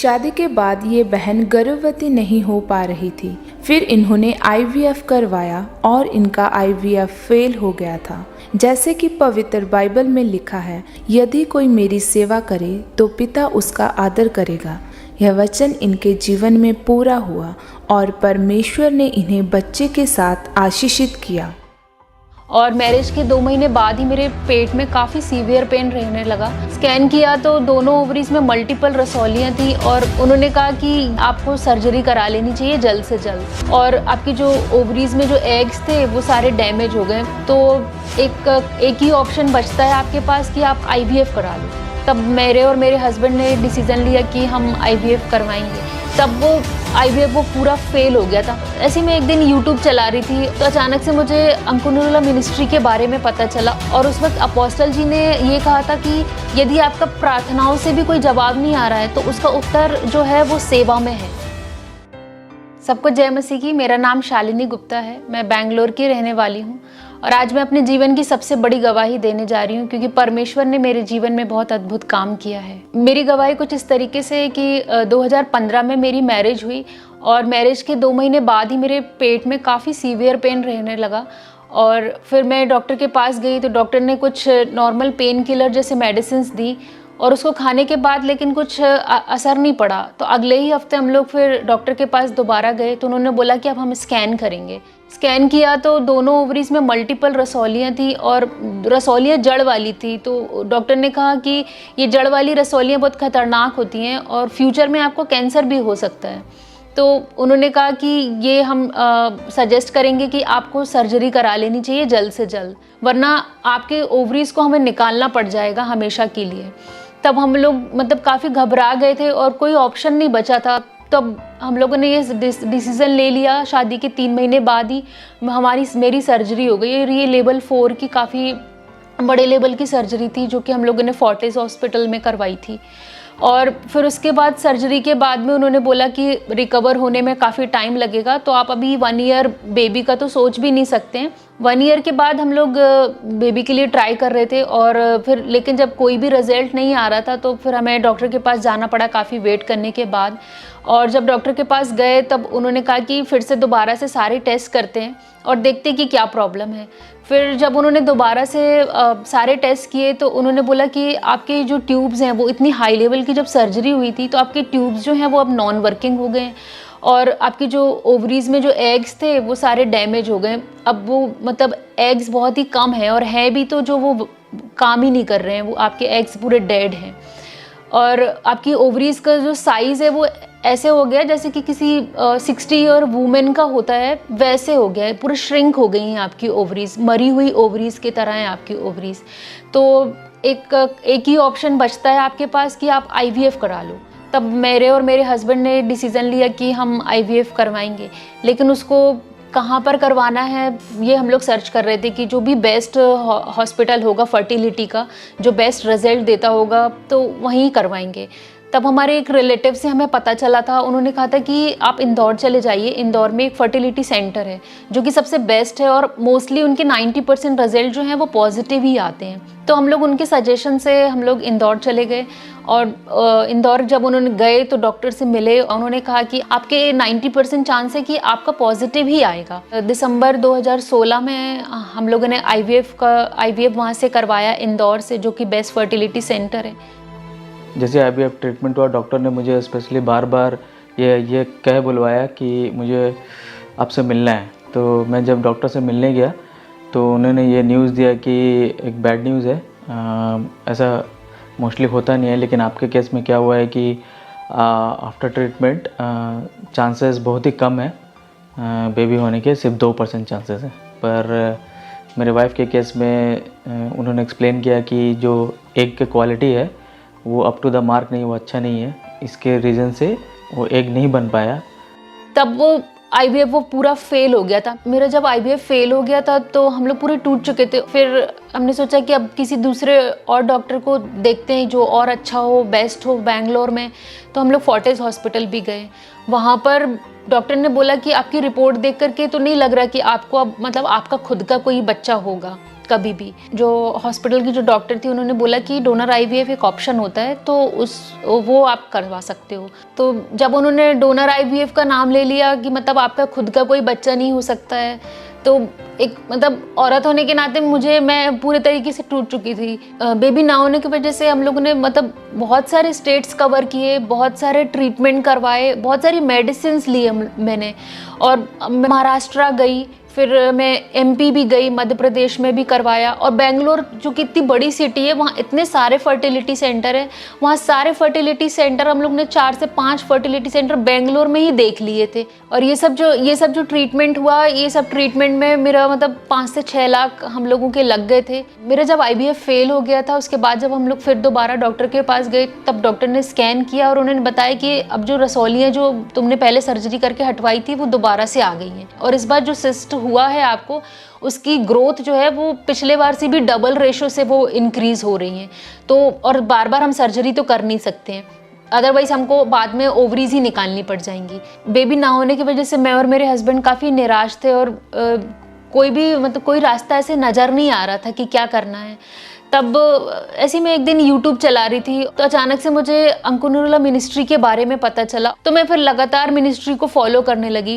शादी के बाद ये बहन गर्भवती नहीं हो पा रही थी। फिर इन्होंने आईवीएफ करवाया और इनका आईवीएफ फेल हो गया था। जैसे कि पवित्र बाइबल में लिखा है, यदि कोई मेरी सेवा करे तो पिता उसका आदर करेगा। यह वचन इनके जीवन में पूरा हुआ और परमेश्वर ने इन्हें बच्चे के साथ आशीषित किया। और मैरिज के 2 महीने बाद ही मेरे पेट में काफ़ी सीवियर पेन रहने लगा। स्कैन किया तो दोनों ओवरीज में मल्टीपल रसौलियाँ थी और उन्होंने कहा कि आपको सर्जरी करा लेनी चाहिए जल्द से जल्द। और आपकी जो ओवरीज में जो एग्स थे वो सारे डैमेज हो गए। तो एक ही ऑप्शन बचता है आपके पास कि आप आईवीएफ करा लो। तब मेरे और मेरे हस्बैंड ने डिसीज़न लिया कि हम आईवीएफ करवाएंगे। तब वो आईवीएफ वो पूरा फेल हो गया था। ऐसे मैं एक दिन यूट्यूब चला रही थी तो अचानक से मुझे अंकुनुला मिनिस्ट्री के बारे में पता चला। और उस वक्त अपोस्टल जी ने ये कहा था कि यदि आपका प्रार्थनाओं से भी कोई जवाब नहीं आ रहा है तो उसका उत्तर जो है वो सेवा में है। सबको जय मसीह की। मेरा नाम शालिनी गुप्ता है। मैं बेंगलोर की रहने वाली हूँ और आज मैं अपने जीवन की सबसे बड़ी गवाही देने जा रही हूँ क्योंकि परमेश्वर ने मेरे जीवन में बहुत अद्भुत काम किया है। मेरी गवाही कुछ इस तरीके से कि 2015 में मेरी मैरिज हुई और मैरिज के 2 महीने बाद ही मेरे पेट में काफ़ी सीवियर पेन रहने लगा। और फिर मैं डॉक्टर के पास गई तो डॉक्टर ने कुछ नॉर्मल पेन किलर जैसे मेडिसिन दी और उसको खाने के बाद लेकिन कुछ असर नहीं पड़ा। तो अगले ही हफ्ते हम लोग फिर डॉक्टर के पास दोबारा गए तो उन्होंने बोला कि अब हम स्कैन करेंगे। स्कैन किया तो दोनों ओवरीज में मल्टीपल रसौलियाँ थी और रसौलियाँ जड़ वाली थी। तो डॉक्टर ने कहा कि ये जड़ वाली रसौलियाँ बहुत खतरनाक होती हैं और फ्यूचर में आपको कैंसर भी हो सकता है। तो उन्होंने कहा कि ये हम सजेस्ट करेंगे कि आपको सर्जरी करा लेनी चाहिए जल्द से जल्द, वरना आपके ओवरीज को हमें निकालना पड़ जाएगा हमेशा के लिए। तब हम लोग मतलब काफ़ी घबरा गए थे और कोई ऑप्शन नहीं बचा था। तब हम लोगों ने ये डिसीज़न ले लिया। शादी के 3 महीने बाद ही मेरी सर्जरी हो गई। ये लेवल 4 की काफ़ी बड़े लेवल की सर्जरी थी जो कि हम लोगों ने फोर्टिस हॉस्पिटल में करवाई थी। और फिर उसके बाद सर्जरी के बाद में उन्होंने बोला कि रिकवर होने में काफ़ी टाइम लगेगा, तो आप अभी 1 ईयर बेबी का तो सोच भी नहीं सकते हैं। 1 ईयर के बाद हम लोग बेबी के लिए ट्राई कर रहे थे और फिर लेकिन जब कोई भी रिजल्ट नहीं आ रहा था तो फिर हमें डॉक्टर के पास जाना पड़ा काफ़ी वेट करने के बाद। और जब डॉक्टर के पास गए तब उन्होंने कहा कि फिर से दोबारा से सारे टेस्ट करते हैं और देखते हैं कि क्या प्रॉब्लम है। फिर जब उन्होंने दोबारा से सारे टेस्ट किए तो उन्होंने बोला कि आपके जो ट्यूब्स हैं वो इतनी हाई लेवल की जब सर्जरी हुई थी तो आपके ट्यूब्स जो हैं वो अब नॉन वर्किंग हो गए और आपकी जो ओवरीज में जो एग्स थे वो सारे डैमेज हो गए। अब वो मतलब एग्स बहुत ही कम है और है भी तो जो वो काम ही नहीं कर रहे हैं, वो आपके एग्स पूरे डेड हैं। और आपकी ओवरीज का जो साइज़ है वो ऐसे हो गया जैसे कि किसी 60 ईयर वुमेन का होता है, वैसे हो गया है। पूरे श्रिंक हो गई हैं आपकी ओवरीज, मरी हुई ओवरीज की तरह हैं आपकी ओवरीज। तो एक ही ऑप्शन बचता है आपके पास कि आप आईवीएफ करा लो। तब मेरे और मेरे हस्बैंड ने डिसीज़न लिया कि हम आईवीएफ करवाएंगे, लेकिन उसको कहाँ पर करवाना है ये हम लोग सर्च कर रहे थे कि जो भी बेस्ट हॉस्पिटल होगा फर्टिलिटी का, जो बेस्ट रिजल्ट देता होगा तो वहीं करवाएंगे। तब हमारे एक रिलेटिव से हमें पता चला था, उन्होंने कहा था कि आप इंदौर चले जाइए। इंदौर में एक फर्टिलिटी सेंटर है जो कि सबसे बेस्ट है और मोस्टली उनके 90% रिजल्ट जो हैं वो पॉजिटिव ही आते हैं। तो हम लोग उनके सजेशन से हम लोग इंदौर चले गए और इंदौर जब उन्होंने गए तो डॉक्टर से मिले। उन्होंने कहा कि आपके 90% चांस है कि आपका पॉजिटिव ही आएगा। दिसंबर 2016 में हम लोगों ने आईवीएफ वहाँ से करवाया इंदौर से, जो कि बेस्ट फर्टिलिटी सेंटर है। जैसे आईवीएफ ट्रीटमेंट हुआ, डॉक्टर ने मुझे स्पेशली बार बार ये कह बुलवाया कि मुझे आपसे मिलना है। तो मैं जब डॉक्टर से मिलने गया तो उन्होंने ये न्यूज़ दिया कि एक बैड न्यूज़ है, ऐसा मोस्टली होता नहीं है, लेकिन आपके केस में क्या हुआ है कि आफ्टर ट्रीटमेंट चांसेस बहुत ही कम है बेबी होने के, सिर्फ 2% चांसेस हैं। पर मेरे वाइफ के केस में उन्होंने एक्सप्लेन किया कि जो एग की क्वालिटी है वो अप टू द मार्क नहीं, वो अच्छा नहीं है, इसके रीज़न से वो एग नहीं बन पाया। तब वो आईवीएफ वो पूरा फेल हो गया था। मेरा जब आईवीएफ फेल हो गया था तो हम लोग पूरे टूट चुके थे। फिर हमने सोचा कि अब किसी दूसरे और डॉक्टर को देखते हैं जो और अच्छा हो, बेस्ट हो बेंगलोर में। तो हम लोग फोर्टिस हॉस्पिटल भी गए। वहाँ पर डॉक्टर ने बोला कि आपकी रिपोर्ट देख करके तो नहीं लग रहा कि आपको अब मतलब आपका खुद का कोई बच्चा होगा, कभी भी। जो हॉस्पिटल की जो डॉक्टर थी उन्होंने बोला कि डोनर आईवीएफ एक ऑप्शन होता है, तो वो आप करवा सकते हो। तो जब उन्होंने डोनर आईवीएफ का नाम ले लिया कि मतलब आपका खुद का कोई बच्चा नहीं हो सकता है, तो एक मतलब औरत होने के नाते मैं पूरे तरीके से टूट चुकी थी। बेबी ना होने की वजह से हम लोगों ने मतलब बहुत सारे स्टेट्स कवर किए, बहुत सारे ट्रीटमेंट करवाए, बहुत सारी मेडिसिन लिए मैंने, और महाराष्ट्र गई, फिर मैं एमपी भी गई, मध्य प्रदेश में भी करवाया, और बेंगलोर जो कि इतनी बड़ी सिटी है, वहाँ इतने सारे फर्टिलिटी सेंटर है, वहाँ सारे फर्टिलिटी सेंटर हम लोग ने 4 से 5 फर्टिलिटी सेंटर बेंगलोर में ही देख लिए थे। और ये सब जो ट्रीटमेंट हुआ, ये सब ट्रीटमेंट में मेरा मतलब 5 से 6 लाख हम लोगों के लग गए थे। मेरा जब आईवीएफ फेल हो गया था, उसके बाद जब हम लोग फिर दोबारा डॉक्टर के पास गए, तब डॉक्टर ने स्कैन किया और उन्होंने बताया कि अब जो रसौलियाँ जो तुमने पहले सर्जरी करके हटवाई थी वो दोबारा से आ गई हैं, और इस बार जो सिस्ट हुआ है आपको, उसकी ग्रोथ जो है वो पिछले बार से भी डबल रेशो से वो इंक्रीज हो रही है। तो और बार बार हम सर्जरी तो कर नहीं सकते हैं, अदरवाइज हमको बाद में ओवरीज ही निकालनी पड़ जाएंगी। बेबी ना होने की वजह से मैं और मेरे हस्बैंड काफ़ी निराश थे, और कोई रास्ता ऐसे नज़र नहीं आ रहा था कि क्या करना है। तब ऐसे मैं एक दिन YouTube चला रही थी, तो अचानक से मुझे अंकुनुरुला मिनिस्ट्री के बारे में पता चला, तो मैं फिर लगातार मिनिस्ट्री को फॉलो करने लगी।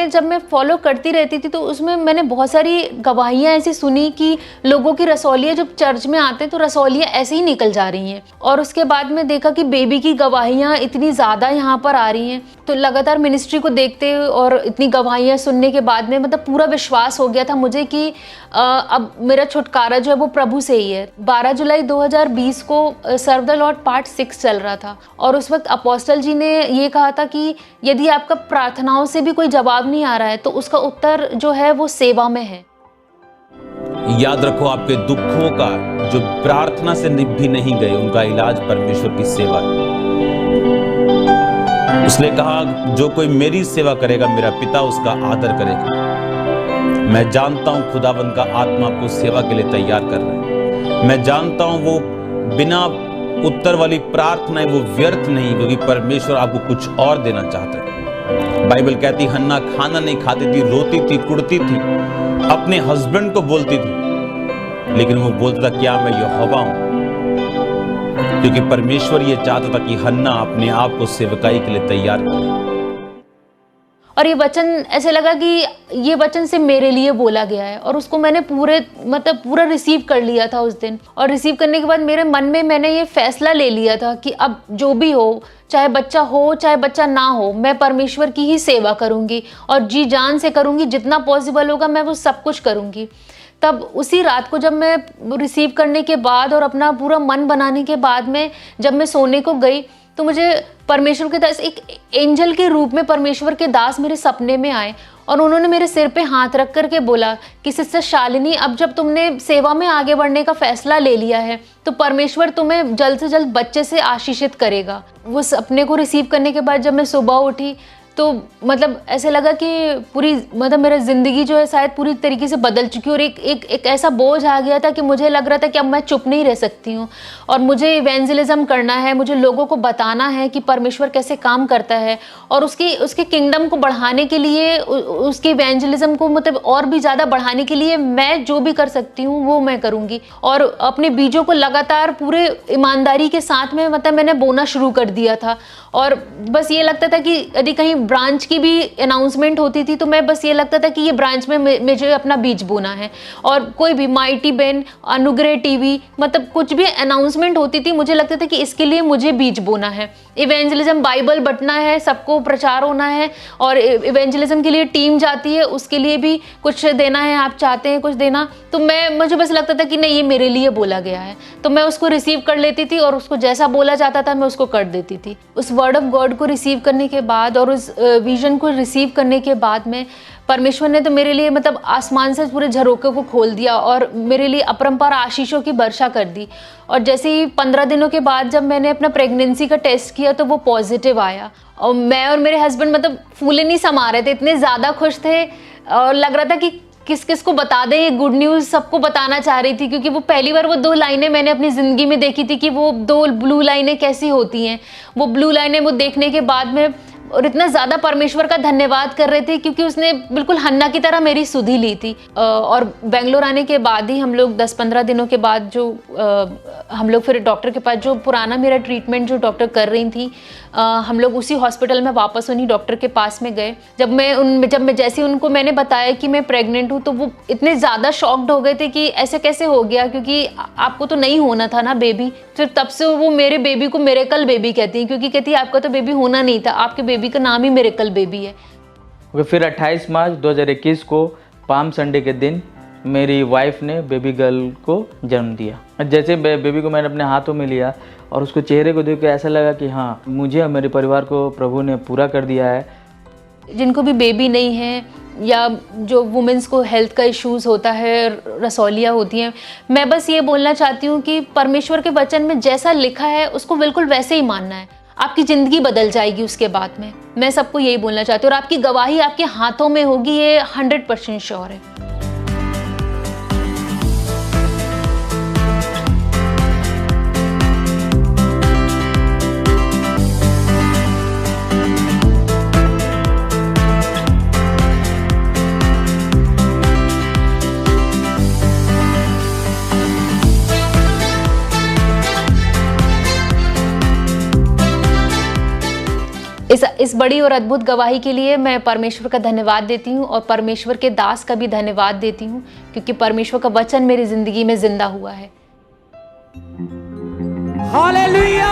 जब मैं फॉलो करती रहती थी, तो उसमें मैंने बहुत सारी गवाहियाँ ऐसी सुनी कि लोगों की रसौलियाँ जब चर्च में आते हैं तो रसौलियाँ ऐसे ही निकल जा रही हैं, और उसके बाद में देखा कि बेबी की गवाहियाँ इतनी ज़्यादा यहाँ पर आ रही हैं। तो लगातार मिनिस्ट्री को देखते और इतनी गवाहियाँ सुनने के बाद में मतलब पूरा विश्वास हो गया था मुझे कि अब मेरा छुटकारा जो है वो प्रभु से ही है। 12 जुलाई 2020 को सर्व द लॉर्ड पार्ट 6 चल रहा था, और उस वक्त अपोस्टल जी ने ये कहा था कि यदि आपका प्रार्थनाओं से भी कोई जवाब नहीं आ रहा है, तो उसका उत्तर जो है वो सेवा में है। याद रखो, आपके दुखों का जो प्रार्थना से निभ भी नहीं गए, उनका इलाज परमेश्वर की सेवा है। उसने कहा, जो कोई मेरी सेवा करेगा, मेरा पिता उसका आदर करेगा। मैं जानता हूं खुदावंद का आत्मा आपको सेवा के लिए तैयार कर रहा है। मैं जानता हूं वो बिना उत्तर वाली प्रार्थना है वो व्यर्थ नहीं, क्योंकि परमेश्वर आपको कुछ और देना चाहता है। बाइबल कहती हन्ना खाना नहीं खाती थी, रोती थी, कुड़ती थी, अपने हस्बैंड को बोलती थी, लेकिन वो बोलता था क्या मैं यहोवा हूं, क्योंकि परमेश्वर ये चाहता था कि हन्ना अपने आप को सेवकाई के लिए तैयार करे। और ये वचन ऐसे लगा कि ये वचन से मेरे लिए बोला गया है, और उसको मैंने पूरा रिसीव कर लिया था उस दिन। और रिसीव करने के बाद मेरे मन में मैंने ये फैसला ले लिया था कि अब जो भी हो, चाहे बच्चा हो चाहे बच्चा ना हो, मैं परमेश्वर की ही सेवा करूँगी, और जी जान से करूँगी, जितना पॉसिबल होगा मैं वो सब कुछ करूँगी। तब उसी रात को जब मैं रिसीव करने के बाद और अपना पूरा मन बनाने के बाद में जब मैं सोने को गई, तो मुझे परमेश्वर के दास, एक एंजल के रूप में परमेश्वर के दास मेरे सपने में आए, और उन्होंने मेरे सिर पे हाथ रख करके बोला कि सिस्टर शालिनी, अब जब तुमने सेवा में आगे बढ़ने का फैसला ले लिया है, तो परमेश्वर तुम्हें जल्द से जल्द बच्चे से आशीषित करेगा। वो सपने को रिसीव करने के बाद जब मैं सुबह उठी, तो मतलब ऐसे लगा कि पूरी मतलब मेरा ज़िंदगी जो है शायद पूरी तरीके से बदल चुकी, और एक ऐसा बोझ आ गया था कि मुझे लग रहा था कि अब मैं चुप नहीं रह सकती हूँ, और मुझे इवेंजलिज्म करना है, मुझे लोगों को बताना है कि परमेश्वर कैसे काम करता है, और उसके किंगडम को बढ़ाने के लिए, उसके इवेंजलिज्म को मतलब और भी ज़्यादा बढ़ाने के लिए मैं जो भी कर सकती हूँ वो मैं करूँगी। और अपने बीजों को लगातार पूरे ईमानदारी के साथ में मतलब मैंने बोना शुरू कर दिया था, और बस ये लगता था कि यदि कहीं ब्रांच की भी अनाउंसमेंट होती थी, तो मैं बस ये लगता था कि ये ब्रांच में मुझे अपना बीज बोना है। और कोई भी माइटी बेन, अनुग्रह टीवी, मतलब कुछ भी अनाउंसमेंट होती थी, मुझे लगता था कि इसके लिए मुझे बीज बोना है। इवेंजलिज्म बाइबल बंटना है, सबको प्रचार होना है, और इवेंजलिज्म के लिए टीम जाती है, उसके लिए भी कुछ देना है, आप चाहते हैं कुछ देना, तो मुझे बस लगता था कि नहीं, ये मेरे लिए बोला गया है, तो मैं उसको रिसीव कर लेती थी, और उसको जैसा बोला जाता था मैं उसको कर देती थी। उस वर्ड ऑफ गॉड को रिसीव करने के बाद और उस विजन को रिसीव करने के बाद में परमेश्वर ने तो मेरे लिए मतलब आसमान से पूरे झरोखे को खोल दिया, और मेरे लिए अपरंपार आशीषों की वर्षा कर दी। और जैसे ही 15 दिनों के बाद जब मैंने अपना प्रेगनेंसी का टेस्ट किया, तो वो पॉजिटिव आया, और मैं और मेरे हस्बैंड मतलब फूले नहीं समा रहे थे, इतने ज़्यादा खुश थे, और लग रहा था कि किस किस को बता दें ये गुड न्यूज़, सबको बताना चाह रही थी, क्योंकि वो पहली बार वो 2 लाइनें मैंने अपनी ज़िंदगी में देखी थी कि वो 2 ब्लू लाइनें कैसी होती हैं। वो ब्लू लाइनें वो देखने के बाद में और इतना ज़्यादा परमेश्वर का धन्यवाद कर रहे थे क्योंकि उसने बिल्कुल हन्ना की तरह मेरी सुधि ली थी। और बेंगलोर आने के बाद ही हम लोग 10-15 दिनों के बाद जो हम लोग फिर डॉक्टर के पास, जो पुराना मेरा ट्रीटमेंट जो डॉक्टर कर रही थी, हम लोग उसी हॉस्पिटल में वापस उन्हीं डॉक्टर के पास में गए। जब मैं जैसे उनको मैंने बताया कि मैं प्रेग्नेंट हूँ, तो वो इतने ज़्यादा शॉक्ड हो गए थे कि ऐसे कैसे हो गया, क्योंकि आपको तो नहीं होना था ना बेबी। फिर तब से वो मेरे बेबी को मिरेकल बेबी कहती हैं, क्योंकि कहती है आपका तो बेबी होना नहीं था, आपके बेबी का नाम ही मिरेकल बेबी है। फिर 28 मार्च 2021 को पाम संडे के दिन मेरी वाइफ ने बेबी गर्ल को जन्म दिया। जैसे बेबी को मैंने अपने हाथों में लिया और उसको चेहरे को देख के ऐसा लगा कि हाँ, मुझे और मेरे परिवार को प्रभु ने पूरा कर दिया है। जिनको भी बेबी नहीं है या जो वुमेंस को हेल्थ का इश्यूज़ होता है, रसौलियाँ होती हैं, मैं बस ये बोलना चाहती हूँ कि परमेश्वर के वचन में जैसा लिखा है उसको बिल्कुल वैसे ही मानना है। आपकी ज़िंदगी बदल जाएगी उसके बाद में। मैं सबको यही बोलना चाहती हूँ और आपकी गवाही आपके हाथों में होगी, ये 100% श्योर है। इस बड़ी और अद्भुत गवाही के लिए मैं परमेश्वर का धन्यवाद देती हूँ और परमेश्वर के दास का भी धन्यवाद देती हूँ, क्योंकि परमेश्वर का वचन मेरी जिंदगी में जिंदा हुआ है। हालेलुया।